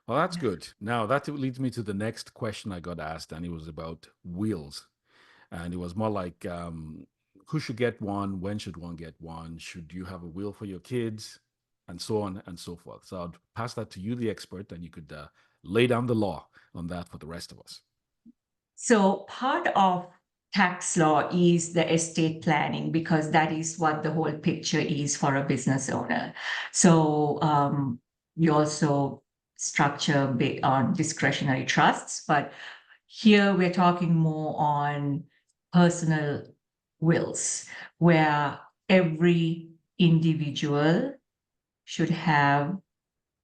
Well, that's good. Now, that leads me to the next question I got asked, and it was about wills. And it was more like, who should get one? When should one get one? Should you have a will for your kids? And so on and so forth. So I'll pass that to you, the expert, and you could lay down the law on that for the rest of us. So part of tax law is the estate planning because that is what the whole picture is for a business owner. So we also structure on discretionary trusts, but here we're talking more on personal wills, where every individual should have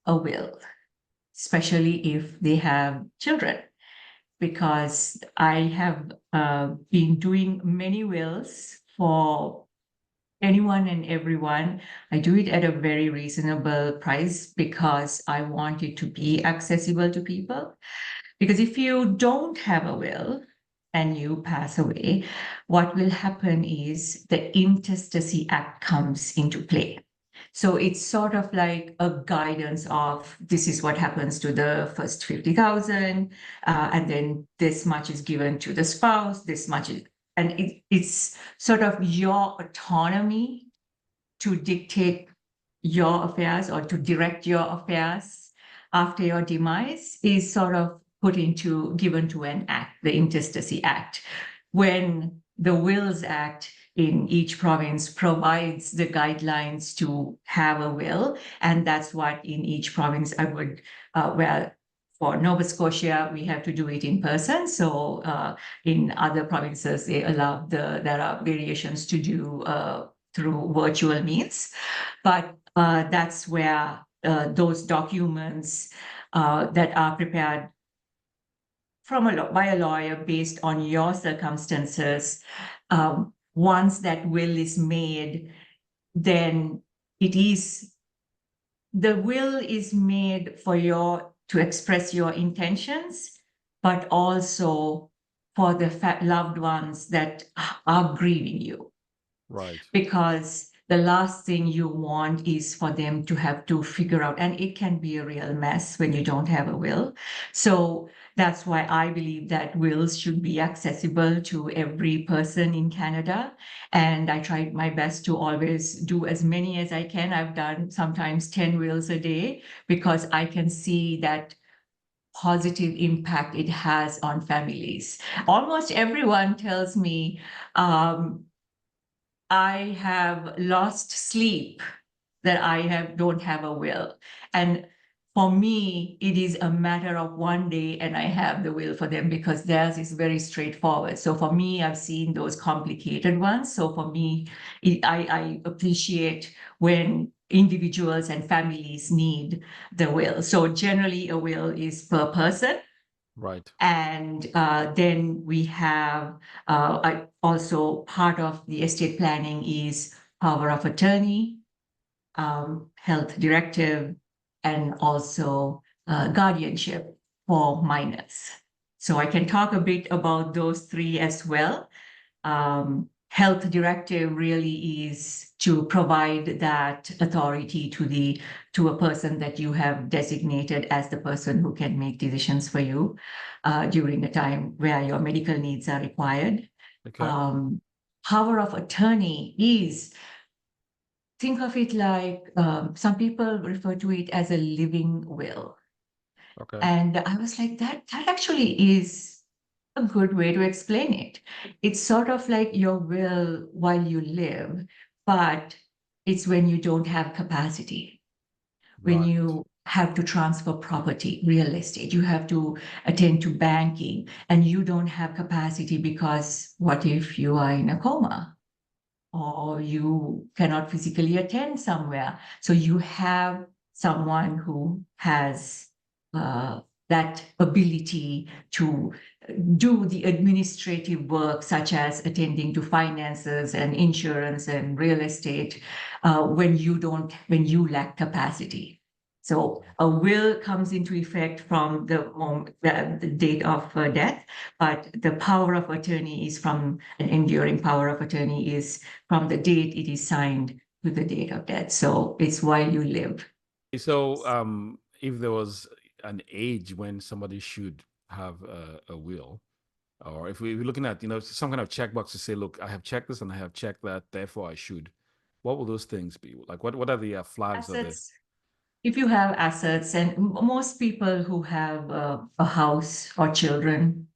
a will, especially if they have children because I have been doing many wills for anyone and everyone. I do it at a very reasonable price because I want it to be accessible to people. Because if you don't have a will and you pass away, what will happen is the Intestacy Act comes into play. So it's sort of like a guidance of this is what happens to the first 50,000, and then this much is given to the spouse, this much is, and it's sort of your autonomy to dictate your affairs or to direct your affairs after your demise is sort of given to an act, the Intestacy Act. When the Wills Act in each province provides the guidelines to have a will, and that's what in each province I would, for Nova Scotia, we have to do it in person. So in other provinces, there are variations to do through virtual means. But that's where those documents that are prepared by a lawyer based on your circumstances, once that will is made, then the will is made to express your intentions, but also for the loved ones that are grieving you. Right. Because the last thing you want is for them to have to figure out, and it can be a real mess when you don't have a will. So that's why I believe that wills should be accessible to every person in Canada. And I try my best to always do as many as I can. I've done sometimes 10 wills a day because I can see that positive impact it has on families. Almost everyone tells me, I have lost sleep that don't have a will. And for me, it is a matter of one day and I have the will for them because theirs is very straightforward. So for me, I've seen those complicated ones. So for me, I appreciate when individuals and families need the will. So generally a will is per person. Right. And then we have also part of the estate planning is power of attorney, health directive, and also guardianship for minors. So I can talk a bit about those three as well. Health directive really is to provide that authority to a person that you have designated as the person who can make decisions for you during a time where your medical needs are required. Okay. Power of attorney is, think of it like some people refer to it as a living will. Okay. And I was like, that actually is a good way to explain it. It's sort of like your will while you live, but it's when you don't have capacity, when Right. you have to transfer property, real estate, you have to attend to banking, and you don't have capacity because what if you are in a coma? Or you cannot physically attend somewhere. So you have someone who has that ability to do the administrative work, such as attending to finances and insurance and real estate, when you lack capacity. So a will comes into effect from the date of death, but the power of attorney is from an enduring power of attorney is from the date it is signed to the date of death. So it's while you live. So if there was an age when somebody should have a will? Or if we're looking at, some kind of checkbox to say, look, I have checked this and I have checked that, therefore I should. What will those things be? Like, what are the flags or the? Assets. If you have assets, and most people who have a house or children,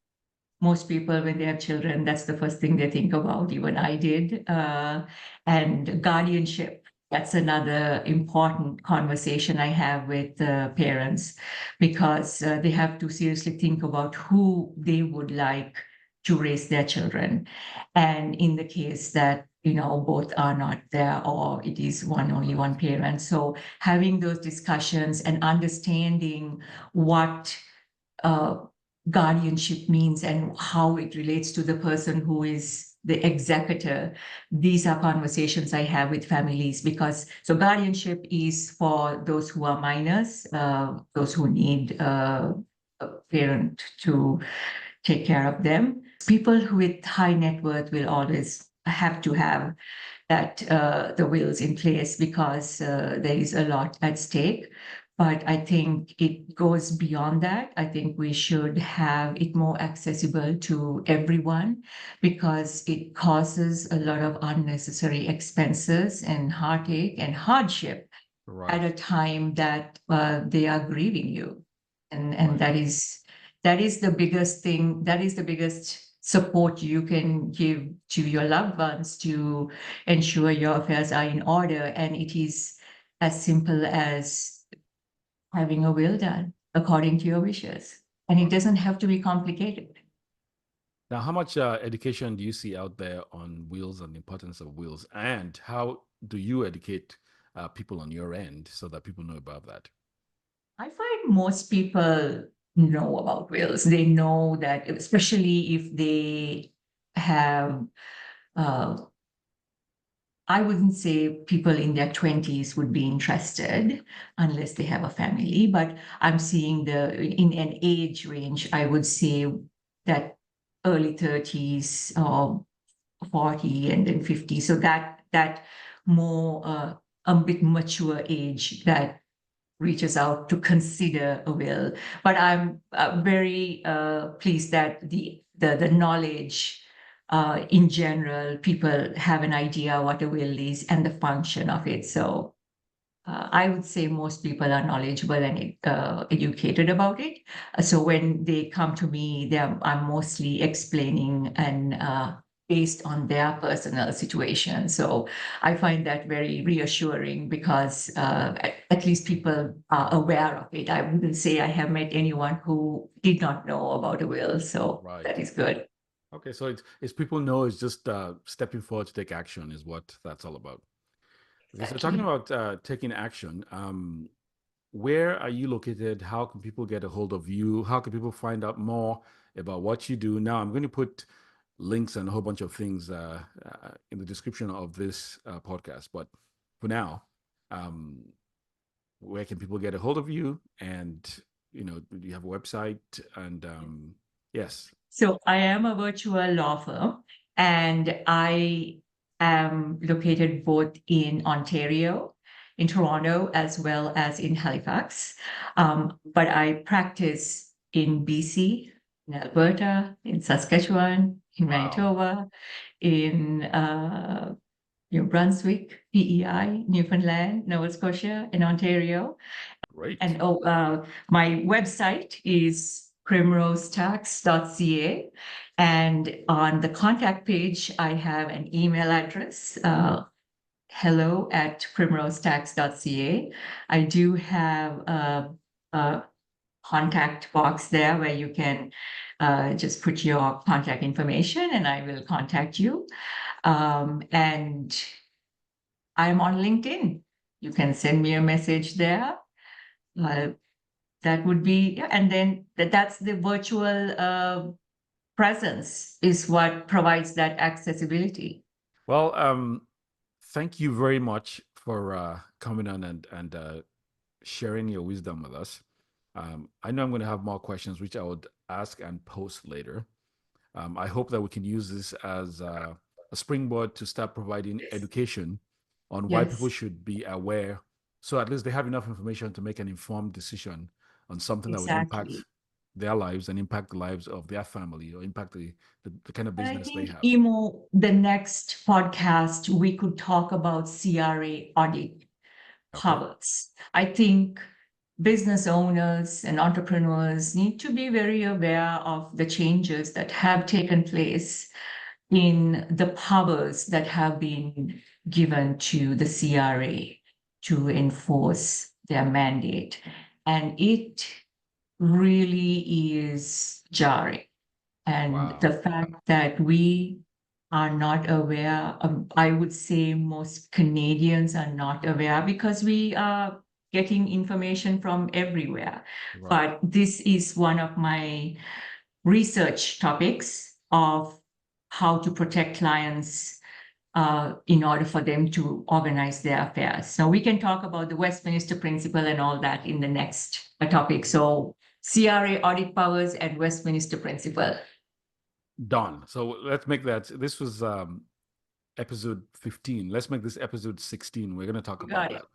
most people, when they have children, that's the first thing they think about. Even I did. And guardianship, that's another important conversation I have with parents, because they have to seriously think about who they would like to raise their children. And in the case that, both are not there, or it is only Right. one parent. So having those discussions and understanding what uh, guardianship means and how it relates to the person who is the executor. These are conversations I have with families, because so guardianship is for those who are minors, those who need a parent to take care of them. People with high net worth will always have to have that the wills in place, because there is a lot at stake. But I think it goes beyond that. I think we should have it more accessible to everyone, because it causes a lot of unnecessary expenses and heartache and hardship at Right. a time that they are grieving you. And Right. that is the biggest thing, that is the biggest support you can give to your loved ones, to ensure your affairs are in order. And it is as simple as having a will done according to your wishes. And it doesn't have to be complicated. Now, how much education do you see out there on wills and the importance of wills? And how do you educate people on your end so that people know about that? I find most people know about wills. They know that, especially if they have uh, I wouldn't say people in their 20s would be interested unless they have a family, but I'm seeing in an age range, I would say that early 30s or 40 and then 50. So that more a bit mature age that reaches out to consider a will. But I'm very pleased that the knowledge in general, people have an idea what a will is and the function of it. So I would say most people are knowledgeable and educated about it. So when they come to me, I'm mostly explaining and based on their personal situation. So I find that very reassuring, because at least people are aware of it. I wouldn't say I have met anyone who did not know about a will. So Right. that is good. Okay, so it's people know it's just stepping forward to take action is what that's all about. Okay, so talking Exactly. about taking action, where are you located? How can people get a hold of you? How can people find out more about what you do? Now, I'm going to put links and a whole bunch of things in the description of this podcast. But for now, um, where can people get a hold of you? And do you have a website? And yes, So I am a virtual law firm, and I am located both in Ontario, in Toronto, as well as in Halifax. But I practice in BC, in Alberta, in Saskatchewan, in wow, Manitoba, in New Brunswick, PEI, Newfoundland, Nova Scotia, and Ontario. great, And my website is primrosetax.ca. And on the contact page, I have an email address, hello@primrosetax.ca. I do have a contact box there where you can just put your contact information and I will contact you. And I'm on LinkedIn. You can send me a message there. Uh, that would be, yeah, and then that's the virtual presence is what provides that accessibility. well, thank you very much for coming on and sharing your wisdom with us. I know I'm going to have more questions, which I would ask and post later. I hope that we can use this as a springboard to start providing education on why people Yes. should be aware, so at least they have enough information to make an informed decision on something that would impact Exactly. their lives and impact the lives of their family, or impact the kind of And I business they think, have. Emo, the next podcast, we could talk about CRA audit Okay. powers. I think business owners and entrepreneurs need to be very aware of the changes that have taken place in the powers that have been given to the CRA to enforce their mandate. And it really is jarring. And Wow. the fact that we are not aware, I would say most Canadians are not aware because we are getting information from everywhere. Right. But this is one of my research topics of how to protect clients in order for them to organize their affairs. Now, we can talk about the Westminster Principle and all that in the next topic. So, CRA audit powers and Westminster Principle. Done. So let's make that. This was episode 15. Let's make this episode 16. We're going to talk You about got it. that.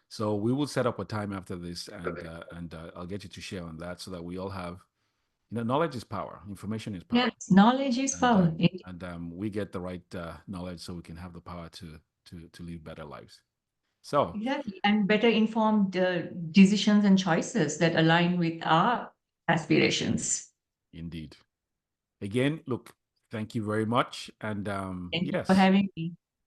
So we will set up a time after this, and I'll get you to share on that so that we all have, knowledge is power, information is power, Yes, knowledge is and power. we get the right knowledge so we can have the power to live better lives. So Exactly. And better informed decisions and choices that align with our aspirations. indeed, again, look, thank you very much, and Thank you for yes, having me.